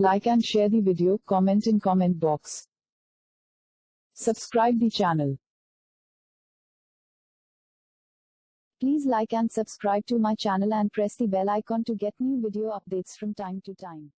Like and share the video, comment in comment box. Subscribe the channel. Please like and subscribe to my channel and press the bell icon to get new video updates from time to time.